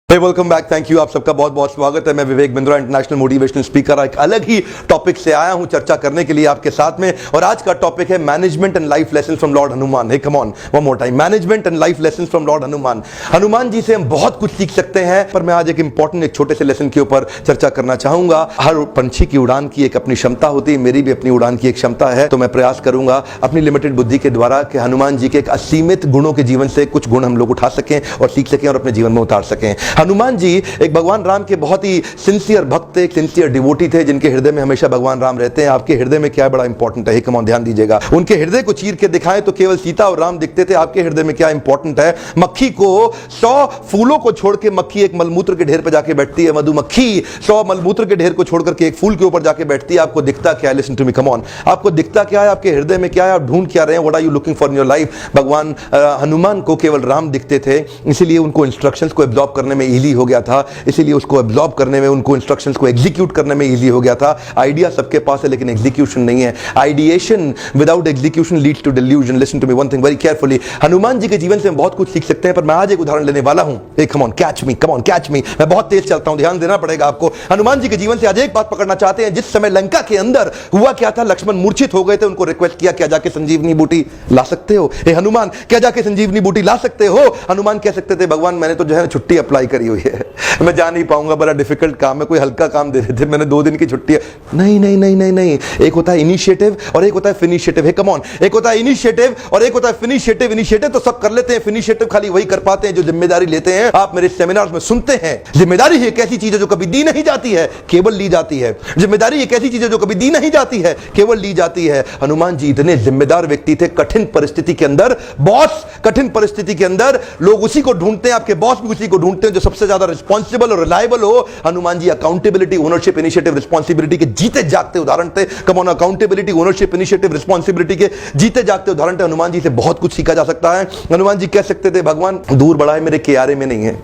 Welcome back, thank you. आप सबका बहुत बहुत स्वागत है। मैं Vivek Bindra, international motivational speaker, एक अलग ही टॉपिक से आया हूं चर्चा करने के लिए आपके साथ में। और आज का टॉपिक है management and life lesson from lord Hanuman. Hey come on, one more time, management and life lesson from lord Hanuman. Hanuman ji से हम बहुत कुछ सीख सकते हैं, पर मैं आज एक इंपॉर्टेंट, एक छोटे से लेसन के ऊपर चर्चा करना चाहूंगा। हर पंछी की उड़ान की एक अपनी क्षमता होती है, मेरी भी अपनी उड़ान की एक क्षमता है। तो मैं प्रयास करूंगा अपनी लिमिटेड बुद्धि के द्वारा कि हनुमान जी के एक असीमित गुणों के जीवन से कुछ गुण हम लोग उठा सकें और सीख सकें और अपने जीवन में उतार सकें। हनुमान जी एक भगवान राम के बहुत ही सिंसियर भक्त थे, एक सिंसियर डिवोटी थे, जिनके हृदय में हमेशा भगवान राम रहते हैं। आपके हृदय में क्या बड़ा इंपॉर्टेंट है, कम ऑन, ध्यान दीजिएगा। उनके हृदय को चीर के दिखाएं तो केवल सीता और राम दिखते थे। आपके हृदय में क्या इंपॉर्टेंट है? मक्खी को 100 फूलों को छोड़ के मक्खी एक मलमूत्र के ढेर पर जाके बैठती है। मधुमक्खी 100 मलमूत्र के ढेर को छोड़ करके एक फूल के ऊपर जाके बैठती है। आपको दिखता क्या है? Listen to me, come on, आपको दिखता क्या है? आपके हृदय में क्या है? आप ढूंढ क्या रहे हैं? What are you looking for in your life? भगवान हनुमान को केवल राम दिखते थे, इसीलिए उनको इंस्ट्रक्शंस को एब्जॉर्ब करने में इजी हो गया था, इसीलिए उसको एब्जॉर्ब करने में, उनको इंस्ट्रक्शंस को एग्जीक्यूट करने में इजी हो गया था। आइडिया सबके पास है लेकिन एग्जीक्यूशन नहीं है। Ideation without execution leads to delusion. Listen to me one thing very carefully. Hanuman ji के जीवन से हम बहुत कुछ सीख सकते हैं, पर मैं आज एक उदाहरण लेने वाला हूं। ए come on, catch me, come on, catch me. मैं बहुत तेज चलता हूं, ध्यान देना पड़ेगा आपको। हनुमान जी के जीवन से आज एक बात पकड़ना चाहते हैं। जिस समय लंका के अंदर हुआ क्या था, लक्ष्मण मूर्छित हो गए थे, उनको रिक्वेस्ट किया, क्या जाके संजीवनी बूटी ला सकते हो? ए हनुमान, क्या जाके संजीवनी बूटी ला सकते हो? हनुमान कह सकते थे, भगवान मैंने तो जो है छुट्टी अप्लाई करी हुई है, मैं जा नहीं पाऊंगा, बड़ा डिफिकल्ट काम है, कोई हल्का काम दे देते, मैंने 2 दिन की छुट्टी है। नहीं नहीं नहीं नहीं नहीं, एक होता है इनिशिएटिव और एक होता है फिनिशिएटिव। है कम ऑन, एक होता है इनिशिएटिव और एक होता है फिनिशिएटिव। इनिशिएटिव तो सब कर लेते हैं, फिनिशिएटिव खाली वही कर पाते हैं जो जिम्मेदारी लेते हैं। आप मेरे सेमिनार्स में सुनते हैं, जिम्मेदारी एक ऐसी चीज है जो कभी दी नहीं जाती है, केवल ली जाती है। जिम्मेदारी एक ऐसी चीज है जो कभी दी नहीं जाती है, केवल ली जाती है। हनुमान जी इतने जिम्मेदार व्यक्ति थे। कठिन परिस्थिति के अंदर बॉस, कठिन परिस्थिति के अंदर लोग उसी को ढूंढते हैं, आपके बॉस भी उसी को ढूंढते हैं जो सबसे ज्यादा रिस्पॉन्सिबल और रिलायबल हो। Hanuman ji accountability, ownership, initiative, responsibility के जीते जागते उदाहरण थे। Come on, accountability, ownership, initiative, responsibility के जीते जागते उदाहरण थे। हनुमान जी से बहुत कुछ सीखा जा सकता है। हनुमान जी कह सकते थे, भगवान दूर बड़ा है, मेरे कियारे में नहीं है,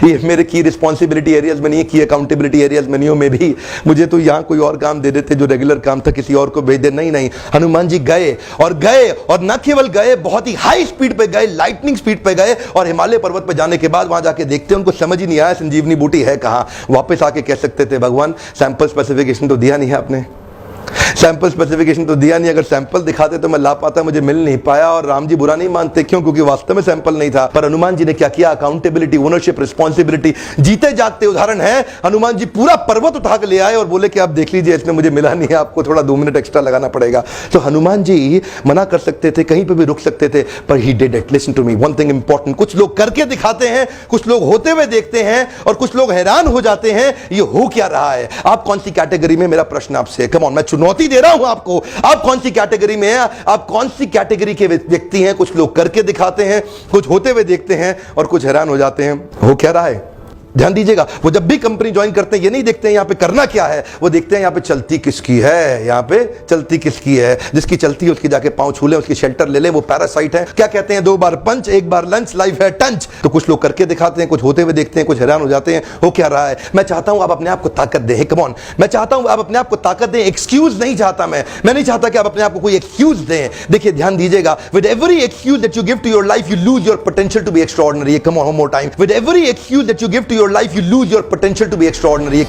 ये मेरे की रिस्पांसिबिलिटी एरियाज में नहीं है, की अकाउंटेबिलिटी एरियाज में नहीं हो। में भी मुझे तो यहां कोई और काम दे देते जो रेगुलर काम था, किसी और को भेज दे। नहीं नहीं, हनुमान जी गए और न केवल गए, बहुत ही हाई स्पीड पे गए, लाइटनिंग स्पीड पे गए। और हिमालय पर्वत पे जाने के बाद वहां जाके देखते हैं, उनको समझ ही नहीं आया संजीवनी बूटी है कहां। वापस आके कह सकते थे, भगवान सैंपल स्पेसिफिकेशन तो दिया नहीं है आपने, सैंपल स्पेसिफिकेशन तो दिया नहीं, अगर सैंपल दिखाते तो मैं ला पाता, मुझे मिल नहीं पाया। और राम जी बुरा नहीं मानते, क्यों? क्योंकि वास्तव में सैंपल नहीं था। पर हनुमान जी ने क्या किया? अकाउंटेबिलिटी, ओनरशिप, रिस्पांसिबिलिटी, जीते जागते उदाहरण है। हनुमान जी पूरा पर्वत उठा के ले आए और बोले कि आप देख लीजिए, इसमें मुझे मिला नहीं है, आपको थोड़ा 2 मिनट एक्स्ट्रा लगाना पड़ेगा। तो हनुमान जी मना कर सकते थे, कहीं पर भी रुक सकते थे, पर he did it. Listen to me, one thing important, कुछ लोग करके दिखाते हैं, कुछ लोग होते हुए देखते हैं और कुछ लोग हैरान हो जाते हैं ये हो क्या रहा है। आप कौन सी कैटेगरी में? मेरा प्रश्न आपसे, कम ऑन, मैं चुनौती दे रहा हूं आपको, आप कौन सी कैटेगरी में हैं? आप कौन सी कैटेगरी के व्यक्ति हैं? कुछ लोग करके दिखाते हैं, कुछ होते हुए देखते हैं और कुछ हैरान हो जाते हैं हो क्या रहा है। ध्यान दीजिएगा, वो जब भी कंपनी ज्वाइन करते हैं ये नहीं देखते हैं यहां पे करना क्या है, वो देखते हैं यहां पे चलती किसकी है, यहां पे चलती किसकी है। जिसकी चलती है उसकी जाके पांव छू ले, उसकी शेल्टर ले ले, वो पैरासाइट है। क्या कहते हैं? 2 बार पंच, 1 बार लंच, लाइफ है टंच। तो कुछ लोग करके दिखाते हैं, कुछ होते हुए देखते हैं, कुछ हैरान हो जाते हैं हो क्या रहा है। मैं चाहता हूं आप अपने आप को ताकत दें। कम ऑन, मैं चाहता हूं आप अपने आप को ताकत दें। एक्सक्यूज नहीं चाहता मैं नहीं चाहता कि आप अपने आप को कोई एक्सक्यूज दें। देखिए ध्यान दीजिएगा, with every excuse that you give to your life you lose your potential to be extraordinary. Come on, one more time, with every excuse that you give to your life you lose your potential to be extraordinary।